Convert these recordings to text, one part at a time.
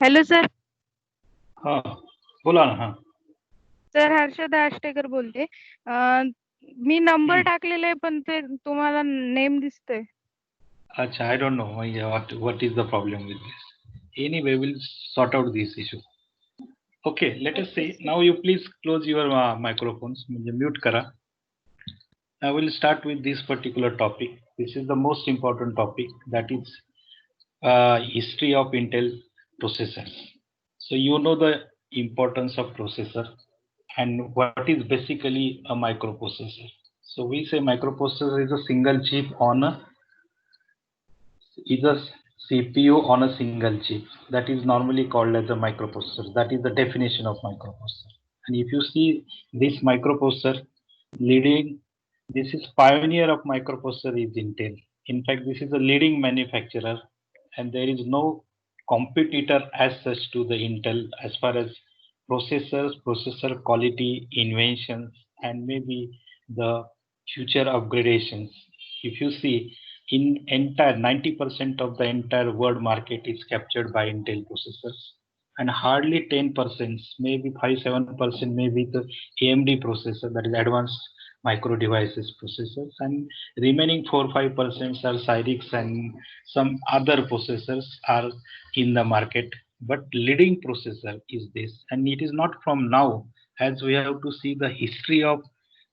Hello sir. हा बोला ना. हा सर हर्षदा आष्टेकर बोलते. मी नंबर हम्म. टाकलेला आहे पण ते तुम्हाला नेम दिसतोय. अच्छा, I don't know what is the problem with this. Anyway, we'll sort out this issue. Okay, let us okay see. Sir. Now you please close your microphones. म्हणजे mute करा. I will start with this particular topic. This is the most important topic, that is history of Intel processors. So you know the importance of processor and what is basically a microprocessor. So we say microprocessor is a single chip on a is a CPU on a single chip, that is normally called as a microprocessor. That is the definition of microprocessor. And if you see this microprocessor leading, this is pioneer of microprocessor is Intel. In fact, this is a leading manufacturer, and there is no competitor as such to the Intel as far as processors, processor quality, inventions, and maybe the future upgradations. If you see, in entire 90% of the entire world market is captured by Intel processors, and hardly 10%, maybe 5-7%, maybe the AMD processor, that is advanced micro devices processors, and remaining 4-5% are Cyrix and some other processors are in the market. But leading processor is this, and it is not from now, as we have to see the history of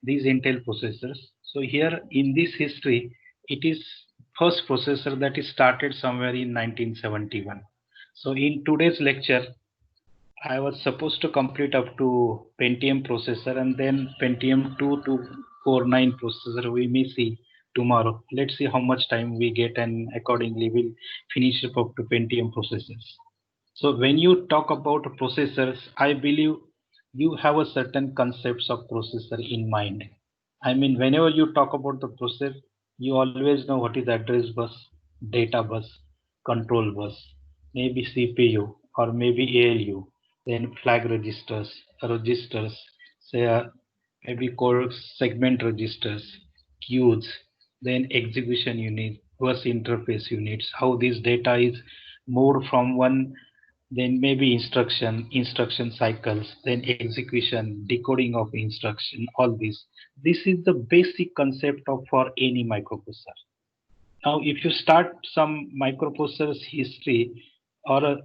these Intel processors. So here in this history, it is first processor that is started somewhere in 1971. So in today's lecture, I was supposed to complete up to Pentium processor, and then Pentium 2 to 49 processor we may see tomorrow. Let's see how much time we get, and accordingly we'll finish up to Pentium processors. So when you talk about processors, I believe you have a certain concepts of processor in mind. I mean, whenever you talk about the processor, you always know what is address bus, data bus, control bus, maybe CPU or maybe ALU, then flag registers, say maybe core segment registers, queues, then execution unit, bus interface units, how this data is moved from one, then maybe instruction cycles, then execution, decoding of instruction, all this is the basic concept of for any microprocessor. Now if you start some microprocessors history or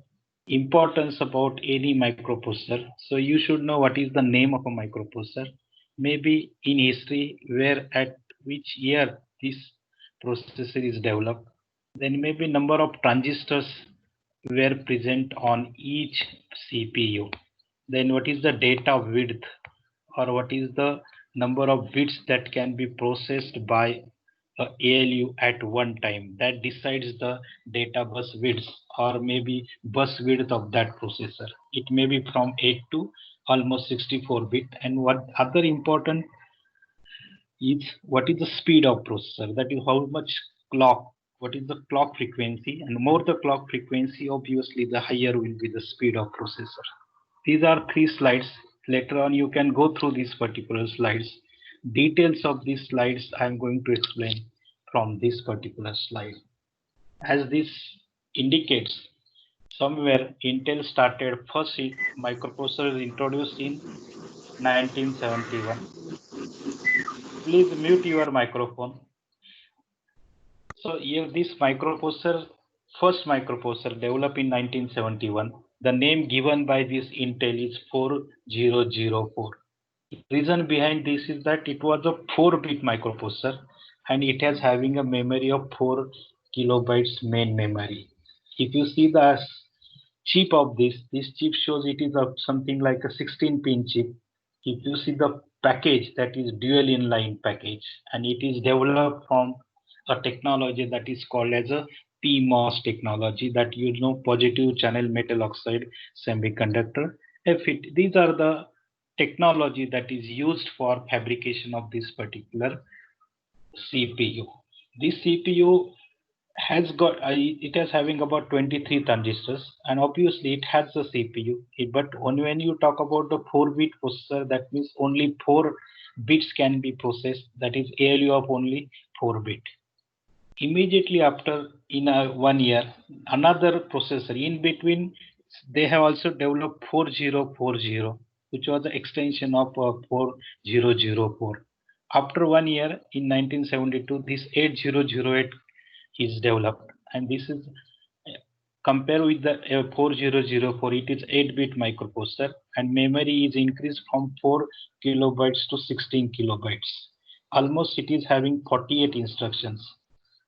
importance about any microprocessor, so you should know what is the name of a microprocessor, maybe in history where at which year this processor is developed, then maybe number of transistors were present on each CPU. Then what is the data width, or what is the number of bits that can be processed by a ALU at one time. That decides the data bus width or maybe bus width of that processor. It may be from 8 to almost 64 bit. And what other important is what is the speed of processor, that is how much clock, what is the clock frequency, and more the clock frequency, obviously the higher will be the speed of processor. These are three slides. Later on you can go through these particular slides. Details of these slides I am going to explain from this particular slide. As this indicates, somewhere Intel started first microprocessor introduced in 1971. Please mute your microphone. So here this microprocessor, first microprocessor developed in 1971. The name given by this Intel is 4004. Reason behind this is that it was a 4-bit microprocessor, and it has having a memory of 4 kilobytes main memory. If you see the chip of this chip shows it is of something like a 16-pin chip. If you see the package, that is dual inline package, and it is developed from a technology that is called as a PMOS technology, that you know, positive channel metal oxide semiconductor. FET. These are the technology that is used for fabrication of this particular CPU. This CPU has got it is having about 23 transistors, and obviously it has the CPU. But only when you talk about the 4-bit processor, that means only 4 bits can be processed. That is ALU of only 4 bit. Immediately after, in a 1 year, another processor in between. they have also developed 4040, which was the extension of 4004. After 1 year, in 1972, this 8008 is developed, and this is compared with the 4004. It is 8-bit microprocessor, and memory is increased from 4 kilobytes to 16 kilobytes. Almost it is having 48 instructions.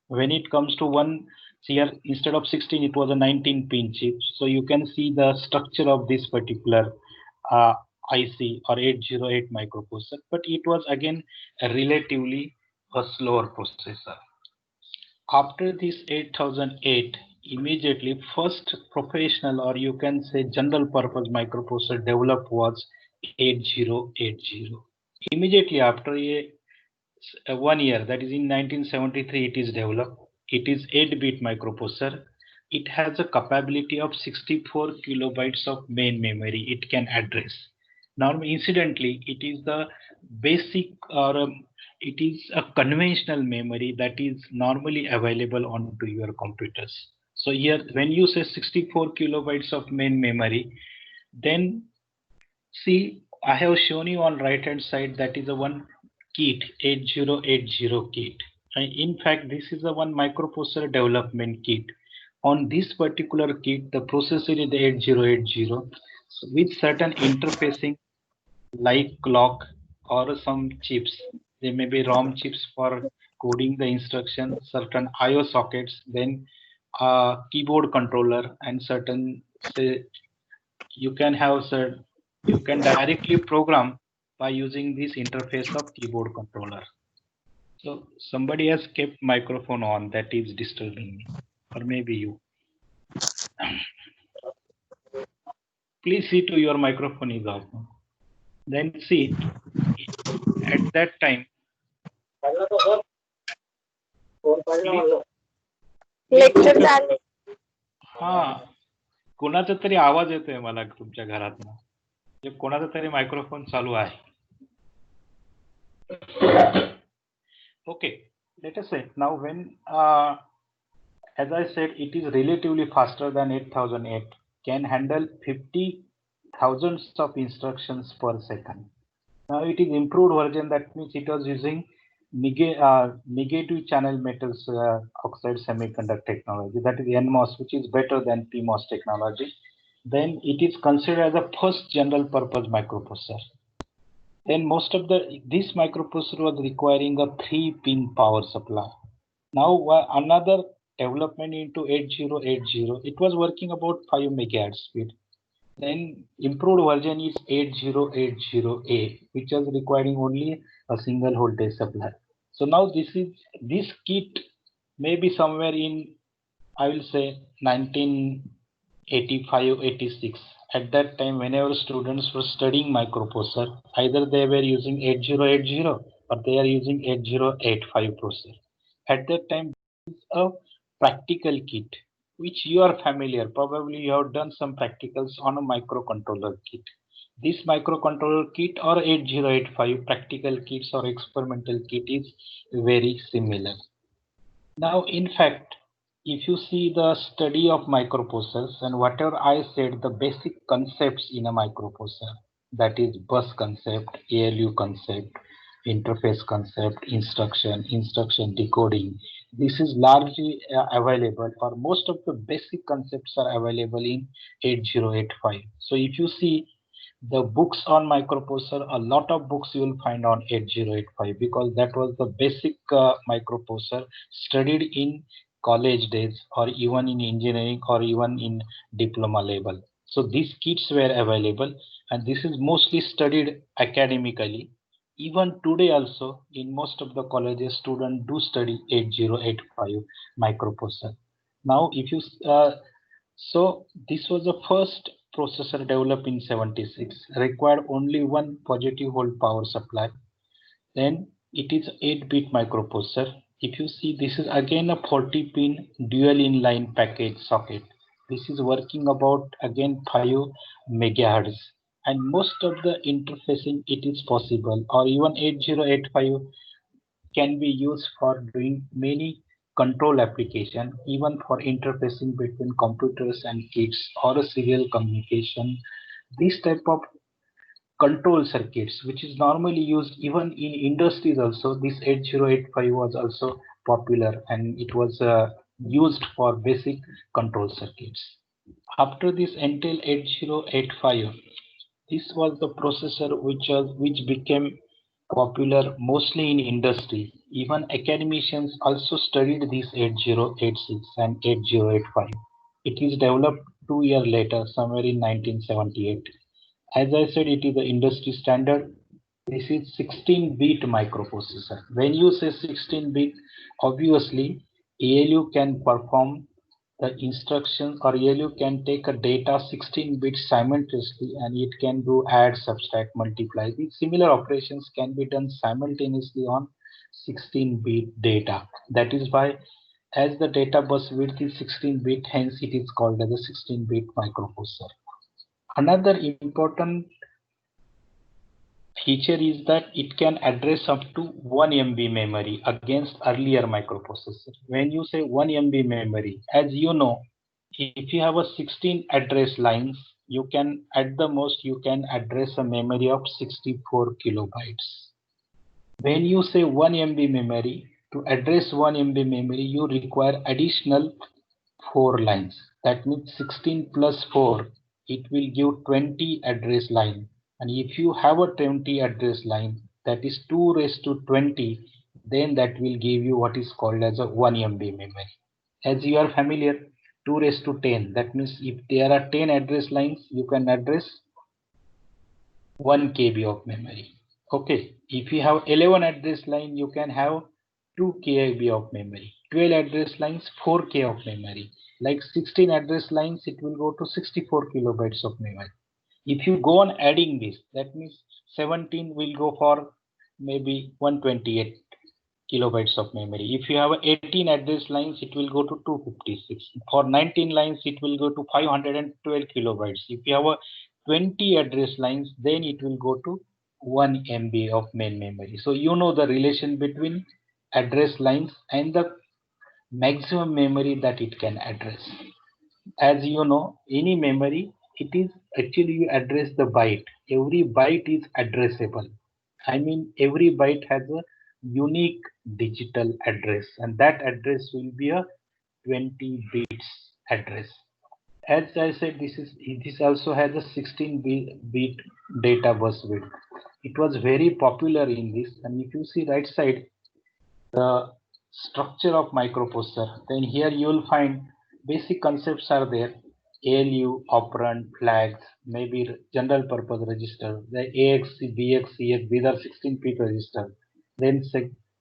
When it comes to one here, instead of 16, it was a 19-pin chip. So you can see the structure of this particular IC or 808 microprocessor, but it was again a relatively a slower processor. After this 8008, immediately first professional, or you can say general purpose microprocessor developed was 8080. Immediately after 1 year, that is in 1973, it is developed. It is 8-bit microprocessor. It has a capability of 64 kilobytes of main memory it can address. Now, incidentally, it is the basic, or it is a conventional memory that is normally available onto your computers. So here, when you say 64 kilobytes of main memory, then see, I have shown you on right hand side, that is a one kit, 8080 kit. In fact, this is a one microprocessor development kit. On this particular kit, the processor is 8080 with certain interfacing like clock or some chips. There may be ROM chips for coding the instruction, certain IO sockets, then a keyboard controller, and certain, say, you can have certain, you can directly program by using this interface of keyboard controller. So somebody has kept microphone on, that is disturbing me, or maybe you. Please see to your microphone is off. Then see, at that time, lecture चालू. हा कोणाचा तरी आवाज येतोय मला तुमच्या घरातनं, म्हणजे कोणाचा तरी मायक्रोफोन चालू आहे. Okay, let us say now when as I said, it is relatively faster than 8008, can handle 50,000 of instructions per second. Now it is improved version, that means it was using negative channel metals oxide semiconductor technology, that is NMOS, which is better than PMOS technology. Then it is considered as a first general purpose microprocessor. Then most of this microprocessor was requiring a 3-pin power supply. Now another development into 8080, it was working about 5 megahertz speed. Then improved version is 8080A, which is requiring only a single voltage supply. So now this kit may be somewhere in, I will say, 1985-86. At that time, whenever students were studying microprocessor, either they were using 8080 or they are using 8085 processor. At that time, this is a practical kit, which you are familiar. Probably you have done some practicals on a microcontroller kit. This microcontroller kit or 8085 practical kits or experimental kit is very similar. Now, in fact, if you see the study of microprocessors and whatever I said, the basic concepts in a microprocessor, that is bus concept, ALU concept, interface concept, instruction decoding, this is largely available, or most of the basic concepts are available in 8085. So if you see the books on microprocessor, a lot of books you will find on 8085, because that was the basic microprocessor studied in college days, or even in engineering, or even in diploma level. So these kits were available, and this is mostly studied academically. Even today also, in most of the colleges, students do study 8085 microprocessor. Now, if you so this was the first processor developed in 76, required only one positive volt power supply. Then it is 8-bit microprocessor. If you see, this is again a 40-pin dual inline package socket. This is working about again 5 megahertz, and most of the interfacing it is possible, or even 8085 can be used for doing many control application, even for interfacing between computers and kits or a serial communication. This type of control circuits, which is normally used even in industries also, this 8085 was also popular, and it was used for basic control circuits. After this Intel 8085, this was the processor which became popular mostly in industry. Even academicians also studied this 8086 and 8085. It is developed 2 years later, somewhere in 1978. As I said, it is the industry standard. This is 16-bit microprocessor. When you say 16-bit, obviously ALU can perform the instructions, or ALU can take a data 16 bits simultaneously, and it can do add, subtract, multiply. These similar operations can be done simultaneously on 16-bit data. That is why, as the data bus width is 16-bit, hence it is called as a 16-bit microprocessor. Another important feature is that it can address up to 1 MB memory against earlier microprocessor. When you say 1 MB memory, as you know, if you have a 16 address lines, you can, at the most, you can address a memory of 64 kilobytes. When you say 1 MB memory, to address 1 MB memory, you require additional 4 lines. That means 16 plus 4, it will give 20 address line. And if you have a 20 address line, that is 2 raised to 20, then that will give you what is called as a 1 MB memory. As you are familiar, 2 raised to 10, that means if there are 10 address lines, you can address 1 KB of memory. Okay, if you have 11 address line, you can have 2 KB of memory. 12 address lines, 4 K of memory. Like 16 address lines, it will go to 64 kilobytes of memory. If you go on adding this, that means 17 will go for maybe 128 kilobytes of memory. If you have 18 address lines, it will go to 256. For 19 lines, it will go to 512 kilobytes. If you have a 20 address lines, then it will go to 1 MB of main memory. So you know the relation between address lines and the maximum memory that it can address. As you know, any memory, it is actually you address the byte. Every byte is addressable. I mean, every byte has a unique digital address, and that address will be a 20 bits address. As I said, this also has a 16-bit data bus width. It was very popular in this, and if you see right side, the structure of microprocessor, then here you will find basic concepts are there: ALU, operand, flags, maybe general purpose register, the AXC, BX, EX, these are 16-bit register. Then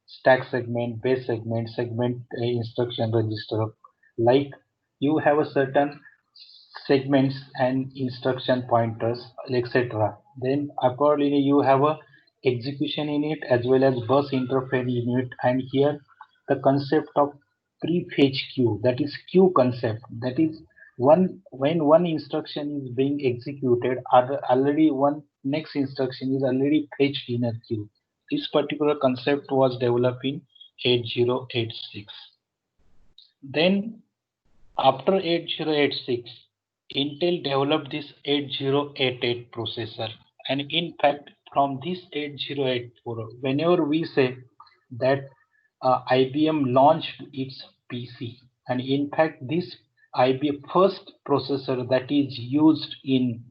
stack segment, base segment, segment instruction register. Like you have a certain segments and instruction pointers, etc. Then accordingly you have a execution unit as well as bus interface unit, and here the concept of prefetch queue, that is queue concept, that is when one instruction is being executed, already one next instruction is already fetched in a queue. This particular concept was developed in 8086. Then after 8086, Intel developed this 8088 processor, and in fact from this 8084, whenever we say that IBM launched its PC, and in fact this IBM first processor that is used in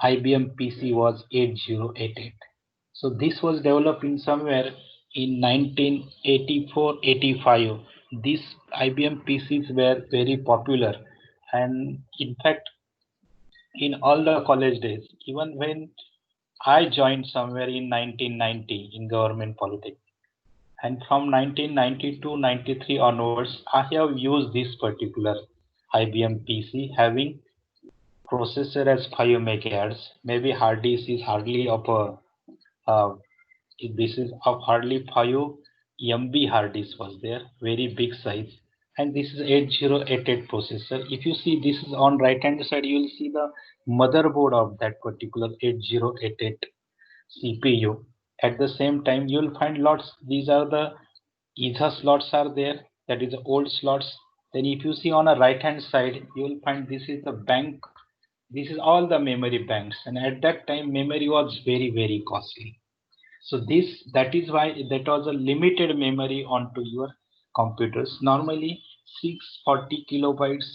IBM PC was 8088. So this was developed in somewhere in 1984-85. These IBM PCs were very popular, and in fact, in all the college days, even when I joined somewhere in 1990 in government polytechnic, and from 1992-93 onwards, I have used this particular IBM PC having processor as 5 MHz. Maybe hard disk is hardly of a this is of hardly 5 MB hard disk was there, very big size, and this is 8088 processor. If you see, this is on right hand side, you will see the motherboard of that particular 8088 CPU. At the same time, you will find lots. These are the ether slots are there, that is the old slots. Then if you see on a right hand side, you will find this is the bank. This is all the memory banks, and at that time memory was very costly. So that is why that was a limited memory onto your computers. Normally 640 kilobytes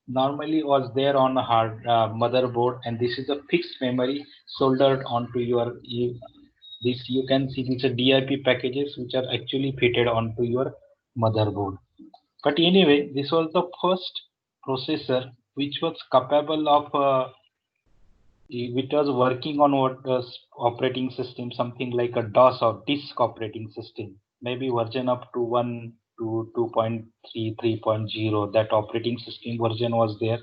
normally was there on a hard motherboard, and this is a fixed memory soldered onto your this. You can see these are DIP packages which are actually fitted onto your motherboard. But anyway, this was the first processor which was capable of it was working on what operating system, something like a DOS or disk operating system, maybe version up to 1 to 2.3, 3.0. That operating system version was there,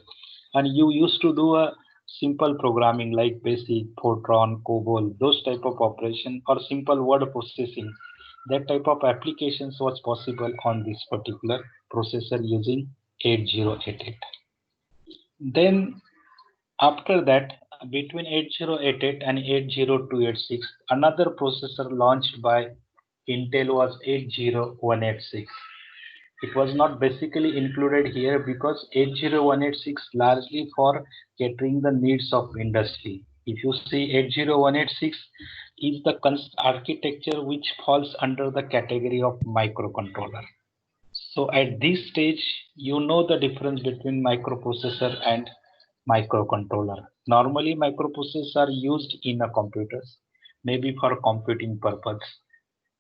and you used to do a simple programming like BASIC, Fortran, COBOL, those type of operation, or simple word processing. That type of applications was possible on this particular processor using 8088. Then after that, between 8088 and 80286, another processor launched by Intel was 80186. It was not basically included here because 80186 largely for catering the needs of industry. If you see 80186 is the architecture which falls under the category of microcontroller. So at this stage, you know the difference between microprocessor and microcontroller. Normally, microprocessors are used in a computers, maybe for computing purpose.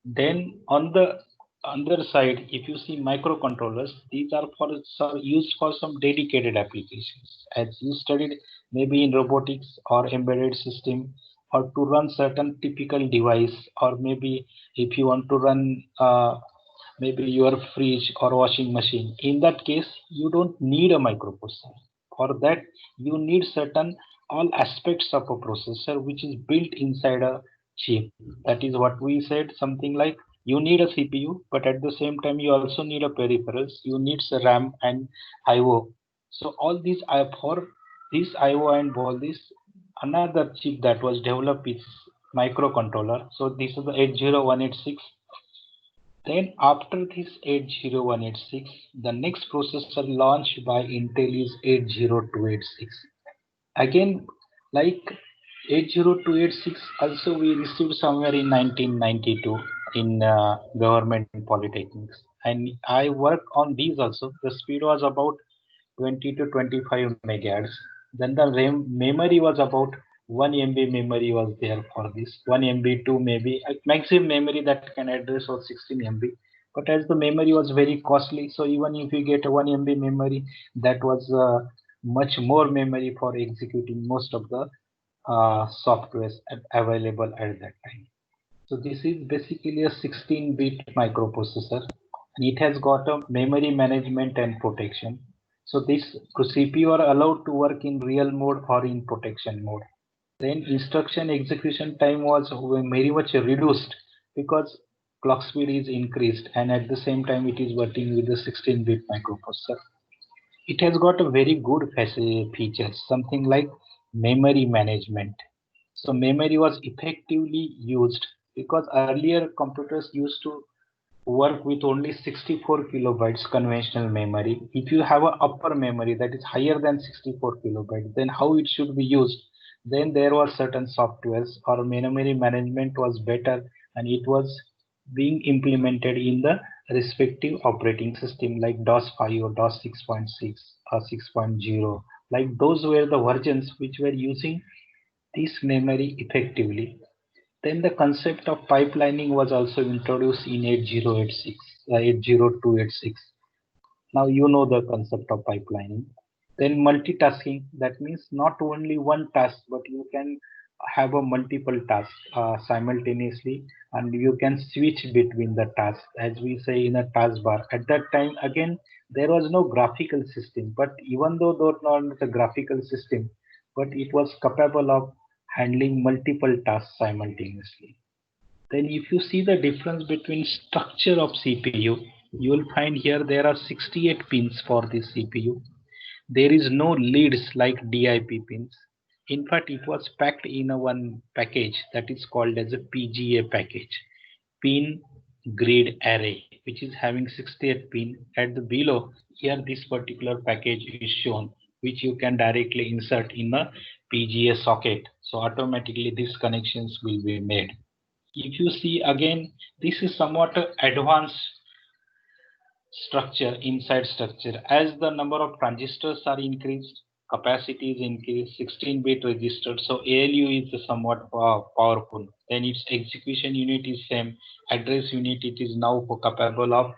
Then on the other side, if you see microcontrollers, these are used for some dedicated applications. As you studied, maybe in robotics or embedded system, or to run certain typical device, or maybe if you want to run maybe your fridge or washing machine. In that case, you don't need a microprocessor. For that, you need certain all aspects of a processor which is built inside a chip. That is what we said, something like you need a CPU, but at the same time you also need a peripherals. You need RAM and IO. So all these are for this IO and all this. Another chip that was developed is microcontroller. So this is the 80186. Then after this 80186, the next processor launched by Intel is 80286. Again, like 80286, also we received somewhere in 1992 in government polytechnics. And I worked on these also. The speed was about 20 to 25 megahertz. Then the memory was about 1 MB memory was there for this. 1 MB, 2 maybe. Maximum memory that can address was 16 MB. But as the memory was very costly, so even if you get a 1 MB memory, that was much more memory for executing most of the softwares available at that time. So this is basically a 16-bit microprocessor, and it has got a memory management and protection. So this CPU are allowed to work in real mode or in protection mode. Then instruction execution time was very much reduced because clock speed is increased, and at the same time it is working with the 16-bit microprocessor. It has got a very good features, something like memory management. So memory was effectively used because earlier computers used to work with only 64 kilobytes conventional memory. If you have an upper memory that is higher than 64 kilobytes, then how it should be used? Then there were certain softwares or memory management was better, and it was being implemented in the respective operating system like DOS 5 or DOS 6.6 or 6.0. Like those were the versions which were using this memory effectively. Then the concept of pipelining was also introduced in 8086, 80286. Now you know the concept of pipelining. Then multitasking, that means not only one task, but you can have a multiple tasks simultaneously, and you can switch between the tasks, as we say in a taskbar. At that time, again, there was no graphical system, but even though not the graphical system, but it was capable of handling multiple tasks simultaneously. Then if you see the difference between structure of CPU, you will find here there are 68 pins for this CPU. There is no leads like DIP pins. In fact, it was packed in a one package that is called as a PGA package, pin grid array. which is having 68 pin. At the below, here this particular package is shown, which you can directly insert in a PGA socket. So automatically these connections will be made. If you see again, this is somewhat advanced structure inside structure. As the number of transistors are increased, capacity is increased, 16-bit registered. So ALU is somewhat powerful. Then its execution unit is same. Address unit it is now capable of.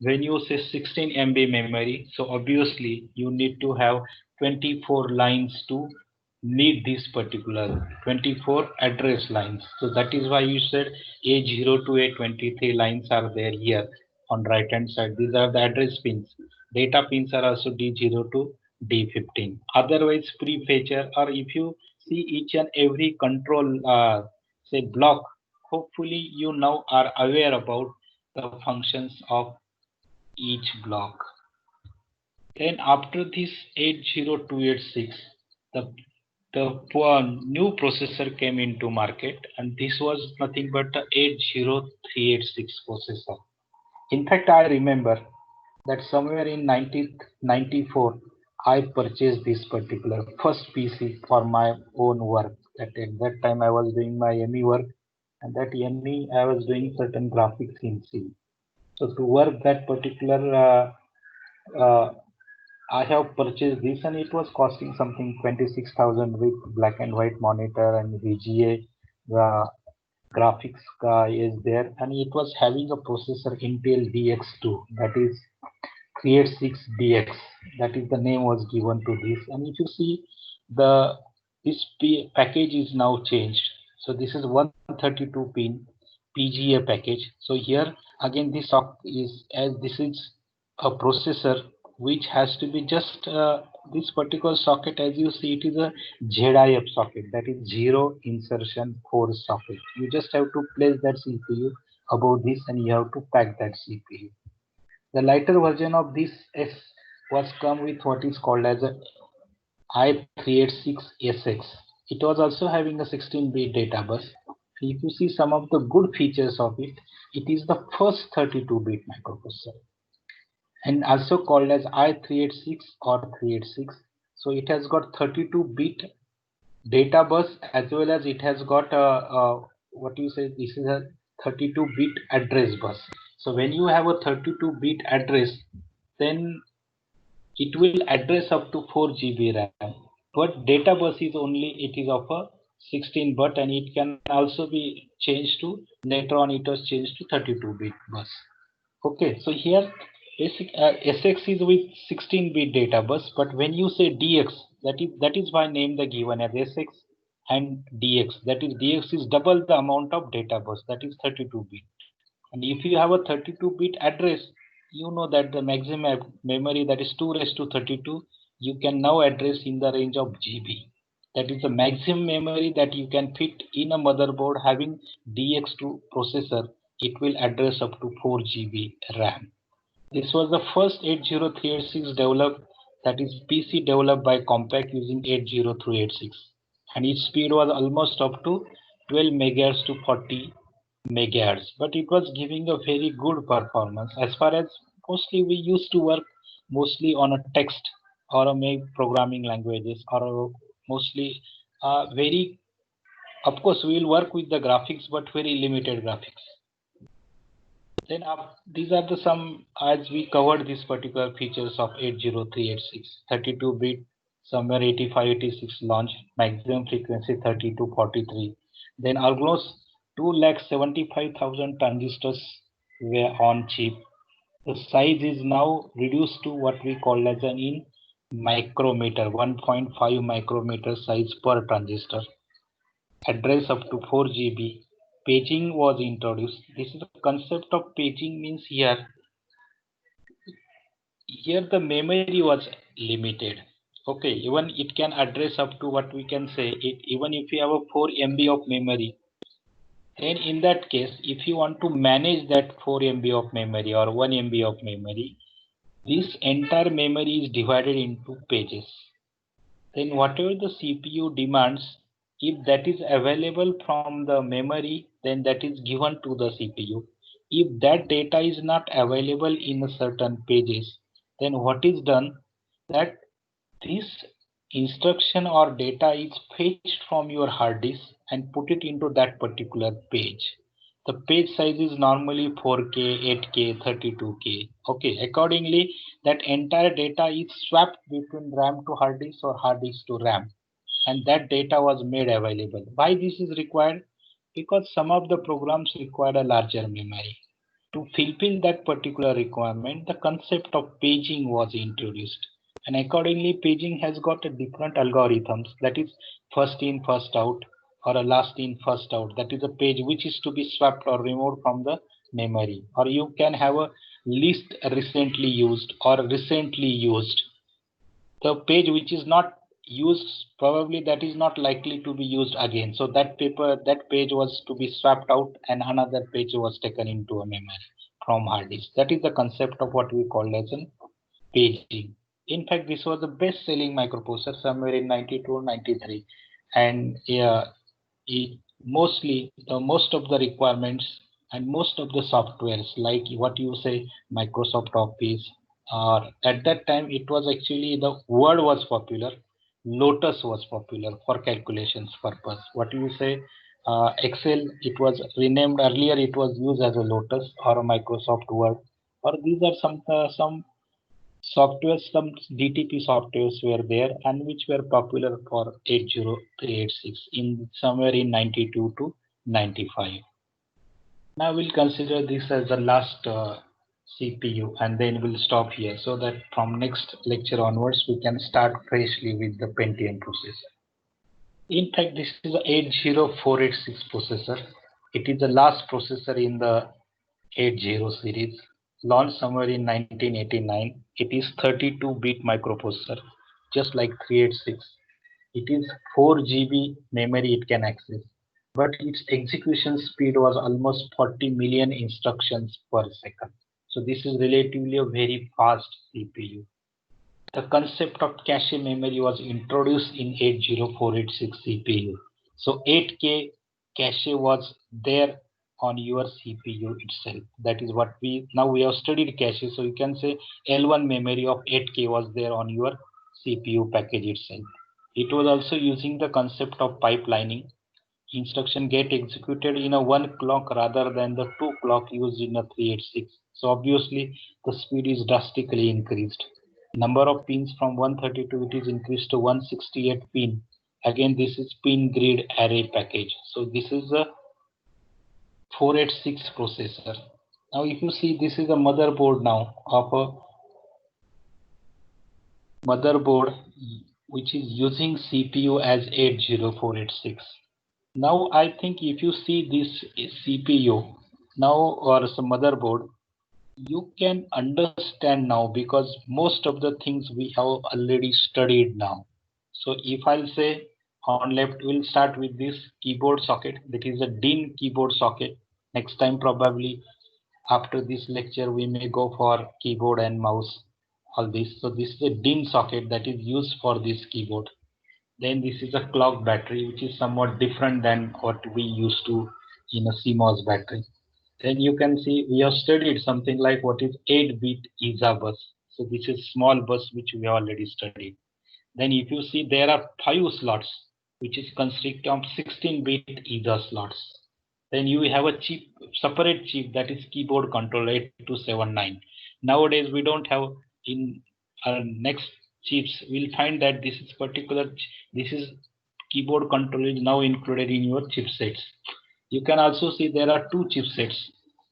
When you say 16 MB memory, so obviously you need to have 24 lines to meet this particular 24 address lines. So that is why you said A0 to A23 lines are there here on right hand side. These are the address pins. Data pins are also D0 to D15. Otherwise prefetcher, or if you see each and every control say block, hopefully you now are aware about the functions of each block. Then after this 80286, the new processor came into market, and this was nothing but the 80386 processor. In fact, I remember that somewhere in 1994, I purchased this particular first PC for my own work. At that time, I was doing my ME work, and that ME I was doing certain graphics in C. So to work that particular, I have purchased this, and it was costing something 26,000 with black and white monitor and VGA. The graphics is there, and it was having a processor Intel DX2, that is 386DX. That is the name was given to this. And if you see the package is now changed. So this is 132 pin PGA package. So here again this is, as this is a processor which has to be just this particular socket, as you see, it is a ZIF socket, that is zero insertion force socket. You just have to place that CPU above this, and you have to pack that CPU. The lighter version of this S was come with what is called as a i386SX. It was also having a 16-bit data bus. If you see some of the good features of it, it is the first 32-bit microprocessor, and also called as i386 or 386. So it has got 32-bit data bus, as well as it has got what you say, this is a 32-bit address bus. So when you have a 32-bit address, then it will address up to 4 GB RAM. But data bus is only, it is of a 16-bit, and it can also be changed to, later on it was changed to 32-bit bus. Okay, so here basic SX is with 16-bit data bus, but when you say DX, that is why name the given as SX and DX. That is, DX is double the amount of data bus, that is 32-bit. And if you have a 32-bit address, you know that the maximum memory, that is 2 raised to 32, you can now address in the range of GB. That is the maximum memory that you can fit in a motherboard having DX2 processor. It will address up to 4 GB RAM. This was the first 80386 developed, that is PC developed by Compaq using 80386, and its speed was almost up to 12 megahertz to 40 megahertz, but it was giving a very good performance. As far as mostly we used to work mostly on a text or a programming languages, or mostly very, of course we will work with the graphics, but very limited graphics. Then these are the some, as we covered these particular features of 80386, 32-bit, somewhere 8586 launch, maximum frequency 3243. Then almost 2,75,000 transistors were on chip. The size is now reduced to what we call as an in micrometer, 1.5 micrometer size per transistor. Address up to 4 GB. Paging was introduced. This is the concept of paging, means here the memory was limited. Okay, even it can address up to what we can say, even if you have a 4 MB of memory, then in that case, if you want to manage that 4 MB of memory or 1 MB of memory, this entire memory is divided into pages. Then whatever the CPU demands, if that is available from the memory, then that is given to the CPU. If that data is not available in a certain pages, then what is done that this instruction or data is fetched from your hard disk and put it into that particular page. The page size is normally 4K, 8K, 32K. Okay, accordingly, that entire data is swapped between RAM to hard disk or hard disk to RAM, and that data was made available. Why this is required? Because some of the programs require a larger memory. To fulfill that particular requirement, the concept of paging was introduced. And accordingly, paging has got a different algorithms, that is first in, first out, or a last in, first out. That is a page which is to be swapped or removed from the memory. Or you can have a least recently used or recently used. The page which is not used, probably that is not likely to be used again. So that page was to be swapped out and another page was taken into a memory from hard disk. That is the concept of what we call as an paging. In fact, this was the best selling microprocessor somewhere in 92 93. And most of the requirements and most of the softwares, like what you say, Microsoft Office, at that time it was actually the Word was popular, Lotus was popular for calculations purpose. What you say, Excel, it was renamed earlier, it was used as a Lotus or a Microsoft Word, or these are some software, some DTP softwares were there and which were popular for 80386 in somewhere in 92 to 95. Now we'll consider this as the last CPU and then we'll stop here so that from next lecture onwards we can start freshly with the Pentium processor. In fact, this is a 80486 processor. It is the last processor in the 80 series, launched somewhere in 1989. It is 32-bit microprocessor, just like 386. It is 4 GB memory it can access, but its execution speed was almost 40 million instructions per second. So this is relatively a very fast CPU. The concept of cache memory was introduced in 80486 CPU. So 8K cache was there on your CPU itself. That is what we have studied cache. So you can say L1 memory of 8K was there on your CPU package itself. It was also using the concept of pipelining. Instruction get executed in a 1 clock rather than the 2 clock used in a 386. So obviously the speed is drastically increased. Number of pins from 132 it is increased to 168 pin. Again, this is pin grid array package. So this is a 486 processor. Now if you see, this is a motherboard now of a motherboard which is using CPU as 80486. Now I think if you see this CPU now or some motherboard, you can understand now because most of the things we have already studied now. So if I'll say on left, we'll start with this keyboard socket. That is a DIN keyboard socket. Next time probably after this lecture we may go for keyboard and mouse, all this. So this is a DIN socket that is used for this keyboard. Then this is a clock battery, which is somewhat different than what we used to in a CMOS battery. Then you can see we have studied something like what is 8-bit ISA bus. So this is small bus which we have already studied. Then if you see there are 5 slots which is consist of 16-bit ISA slots. Then you have a chip, separate chip, that is keyboard controller 8279. Nowadays we don't have in our next chips. We'll find that this is this is keyboard controller is now included in your chipsets. You can also see there are 2 chipsets.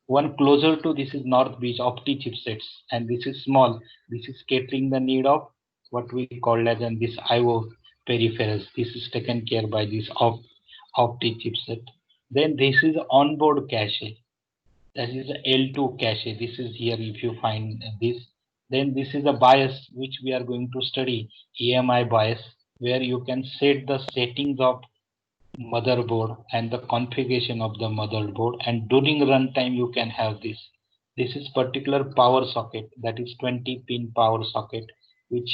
One closer to this is North Beach Opti chipsets, and this is small. This is catering the need of what we call as this IO peripherals. This is taken care by this Opti chipset. Then this is onboard cache. That is the L2 cache. This is here if you find this. Then this is a BIOS which we are going to study, EMI BIOS, where you can set the settings of motherboard and the configuration of the motherboard, and during runtime you can have this. This is particular power socket, that is 20 pin power socket, which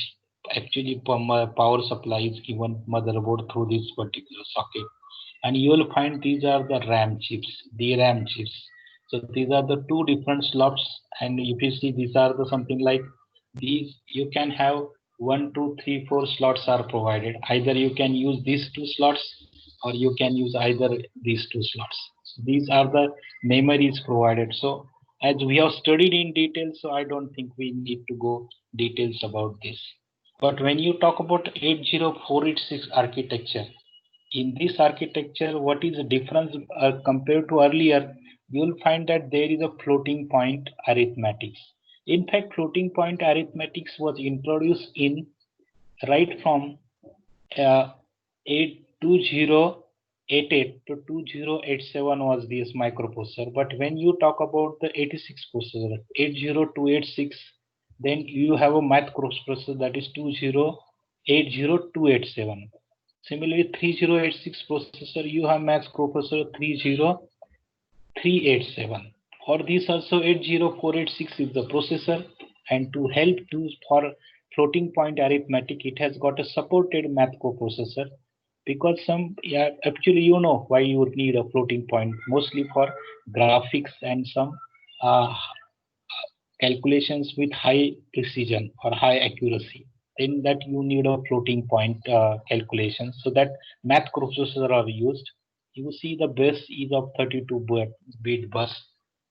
actually power supply is given motherboard through this particular socket. And you will find these are the RAM chips, DRAM chips. So these are the two different slots, and if you see, these are the something like these. You can have 1, 2, 3, 4 slots are provided. Either you can use these two slots, or you can use either these two slots. So these are the memories provided. So as we have studied in detail, so I don't think we need to go details about this. But when you talk about 80486 architecture, in this architecture, what is the difference compared to earlier? You'll find that there is a floating point arithmetics. In fact, floating point arithmetics was introduced in right from 2088 to 2087 was this microprocessor. But when you talk about the 86 processor, 80286, then you have a microprocessor that is 2080287. Similarly, 3086 processor, you have max processor 30387. For this also 80486 is the processor, and to help to for floating point arithmetic, it has got a supported math coprocessor, because some, yeah, actually you know why you would need a floating point, mostly for graphics and some calculations with high precision or high accuracy. In that you need a floating point calculation, so that math processors are used. You see the bus is of 32-bit bus.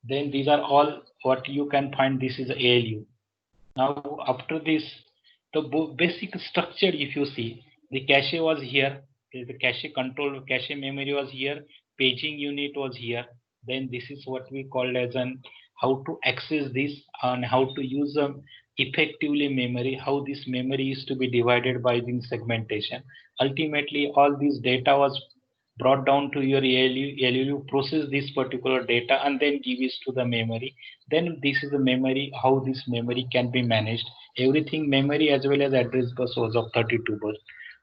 Then these are all what you can find. This is ALU. Now after this, the basic structure, if you see, the cache was here, the cache control, cache memory was here, paging unit was here. Then this is what we called as an how to access this and how to use effectively memory, how this memory is to be divided by the segmentation. Ultimately, all this data was brought down to your ALU process this particular data and then give it to the memory. Then this is the memory, how this memory can be managed. Everything memory as well as address bus was of 32 bus.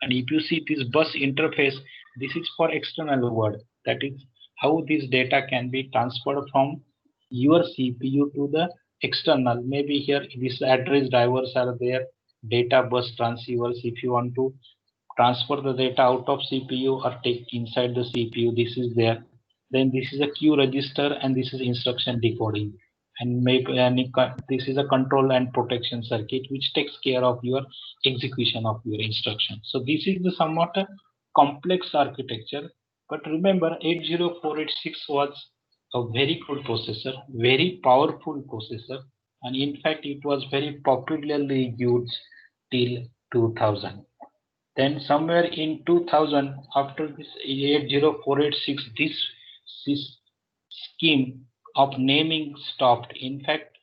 And if you see this bus interface, this is for external world. That is how this data can be transferred from your CPU to the external. Maybe here this address drivers are there, data bus transceivers. If you want to transfer the data out of CPU or take inside the CPU, this is there. Then this is a queue register, and this is instruction decoding. And this is a control and protection circuit which takes care of your execution of your instruction. So this is the somewhat a complex architecture. But remember, 80486 was a very good processor, very powerful processor, and in fact it was very popularly used till 2000. Then somewhere in 2000, after this 80486, this scheme of naming stopped. In fact,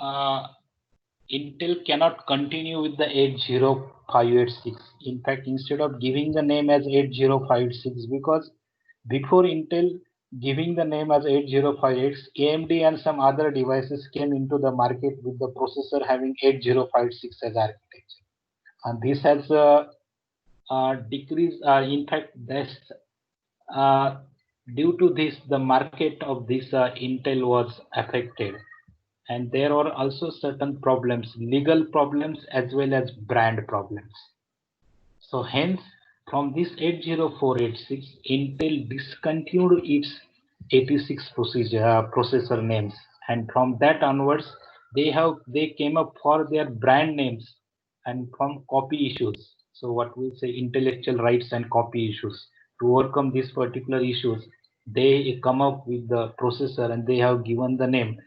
Intel cannot continue with the 80586. In fact, instead of giving the name as 80586, because before Intel giving the name as 8056, AMD and some other devices came into the market with the processor having 8056 as architecture. And this has decreased, in fact, this, due to this, the market of this Intel was affected. And there are also certain problems, legal problems as well as brand problems. So hence, from this 80486, Intel discontinued its 86 processor names, and from that onwards, they came up for their brand names and from copy issues. So what we say intellectual rights and copy issues. To overcome these particular issues, they come up with the processor and they have given the name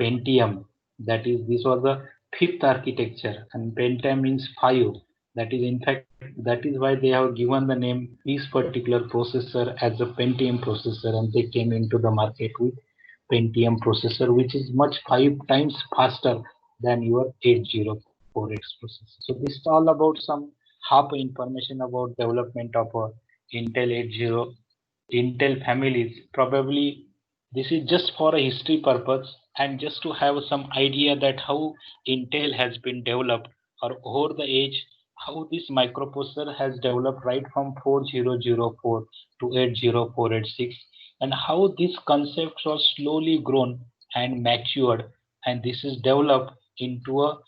Pentium. That is, this was the fifth architecture, and Pentium means 5. That is, in fact, that is why they have given the name this particular processor as a Pentium processor, and they came into the market with Pentium processor, which is much 5 times faster than your 804X processor. So this is all about some half information about development of Intel 80, Intel families. Probably this is just for a history purpose and just to have some idea that how Intel has been developed or over the age, how this microprocessor has developed right from 4004 to 80486, and how this concept was slowly grown and matured, and this is developed into a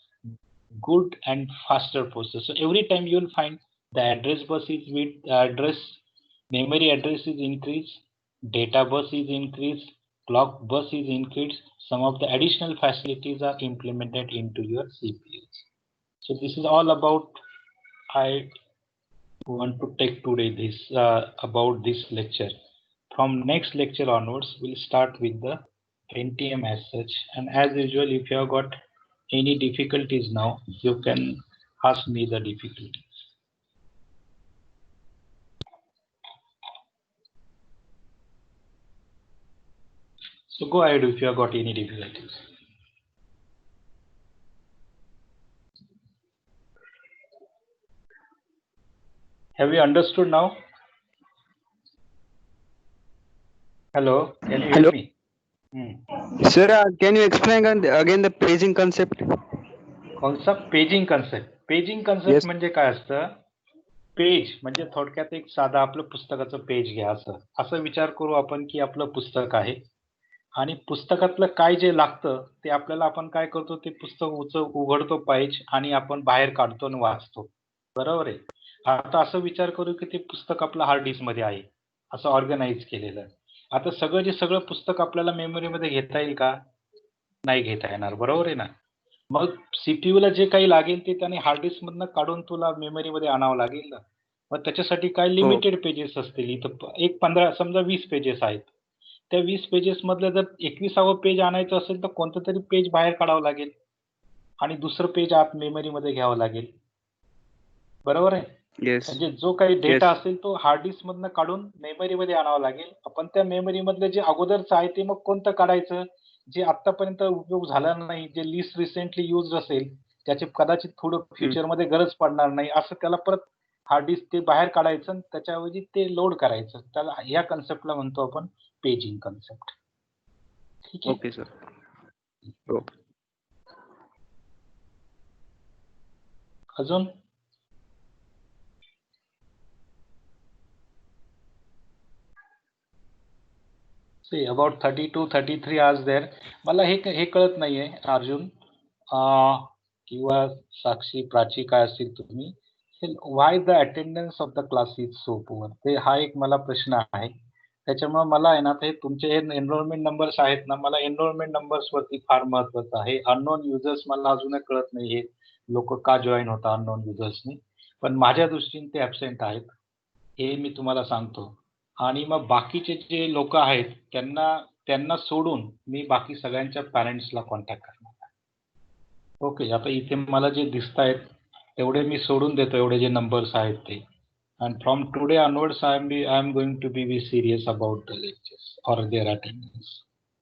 good and faster processor. So every time you will find the address bus is with memory address is increased, data bus is increased, clock bus is increased, some of the additional facilities are implemented into your CPUs. So this is all about I want to take today this about this lecture. From next lecture onwards, we'll start with the NTM as such. And as usual, if you have got any difficulties now, you can ask me the difficulties. So go ahead if you have got any difficulties. Have you understood now? Hello, can you hear me? Sir, can you explain again the paging concept? Concept paging concept. Paging concept Yes. म्हणजे काय असतं? Page म्हणजे थोडक्यात एक साधा आपलं पुस्तकाचं page घ्या असं विचार करू आपण की आपलं पुस्तक आहे आणि पुस्तकातलं काय जे लागतं ते आपल्याला आपण काय करतो ते पुस्तक उघडतो पेज आणि आपण बाहेर काढतो आणि वाचतो. बरोबर आहे. आता असं विचार करू की ते पुस्तक आपलं हार्ड डिस्क मध्ये आहे असं ऑर्गनाइज केलेलं आहे. आता सगळं पुस्तक आपल्याला मेमरीमध्ये घेता येईल का? नाही घेता येणार. बरोबर आहे ना. मग सीपीयू ला जे काही लागेल ते त्याने हार्ड डिस्क मधनं काढून तुला मेमरी मध्ये आणावं लागेल ना. मग त्याच्यासाठी काय लिमिटेड पेजेस असतील. इथं एक 15 समजा 20 पेजेस आहेत. त्या 20 पेजेस मधलं जर 21वं पेज आणायचं असेल तर कोणतं तरी पेज बाहेर काढावं लागेल आणि दुसरं पेज आत मेमरी मध्ये घ्यावं लागेल. बरोबर आहे. म्हणजे जो काही डेटा असेल तो हार्ड डिस्क मधनं काढून मेमरी मध्ये आणावा लागेल. आपण त्या मेमरी मधलं जे अगोदरचं आहे ते मग कोणतं काढायचं? जे आतापर्यंत उपयोग झाला नाही, जे लिस्ट रिसेंटली यूज असेल, त्याचे कदाचित थोडं फ्युचर मध्ये गरज पडणार नाही, असं त्याला परत हार्ड डिस्क ते बाहेर काढायचं आणि त्याच्याऐवजी ते लोड करायचं. त्याला या कन्सेप्टला म्हणतो आपण पेजिंग कन्सेप्ट. ठीक आहे. Okay sir. हो. अजून See, about 32-33 hours there. मला हे कळत नाहीये अर्जुन किंवा साक्षी प्राची काय असतील तुम्ही. Why the attendance of the class is so poor? ते हा एक मला प्रश्न आहे. त्याच्यामुळे मला आहे ना ते तुमचे हे एनरोलमेंट नंबर्स आहेत ना, मला एनरोलमेंट नंबर्स वरती फार महत्वाचं आहे. अननोन युजर्स मला अजूनही कळत नाही हे लोक का जॉईन होता अननोन युजर्सनी. पण माझ्या दृष्टीने ते ऍबसेंट आहेत हे मी तुम्हाला सांगतो. आणि मग बाकीचे जे लोक आहेत त्यांना सोडून मी बाकी सगळ्यांच्या पॅरेंट्सला कॉन्टॅक्ट करणार. ओके. आता इथे मला जे दिसत आहेत तेवढे मी सोडून देतो, एवढे जे नंबर्स आहेत ते. And from today onwards, I am going to be serious about the lectures or their attendance.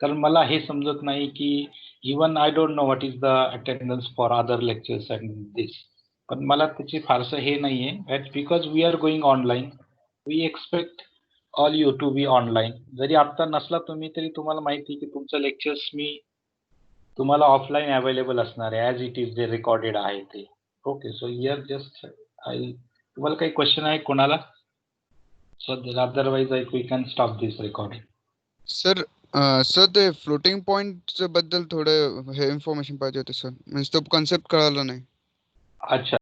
कारण मला हे समजत नाही की even I don't know what is the attendance for other lectures and this. पण मला त्याची फारसं हे नाहीये. That's because we are going online. We expect all you to be online. जरी आता नसला तुम्ही तरी तुम्हाला माहिती की तुमचं लेक्चर्स मी तुम्हाला ऑफलाईन अवेलेबल असणार आहे as it is J recorded आहे ते. ओके. सो हिअर जस्ट तुम्हाला काही क्वेश्चन आहे कोणाला? So otherwise we can stop this recording. Sir ते फ्लोटिंग पॉइंट बद्दल थोडं हे इन्फॉर्मेशन पाहिजे होते सर. म्हणजे तो कन्सेप्ट कळाला नाही. अच्छा.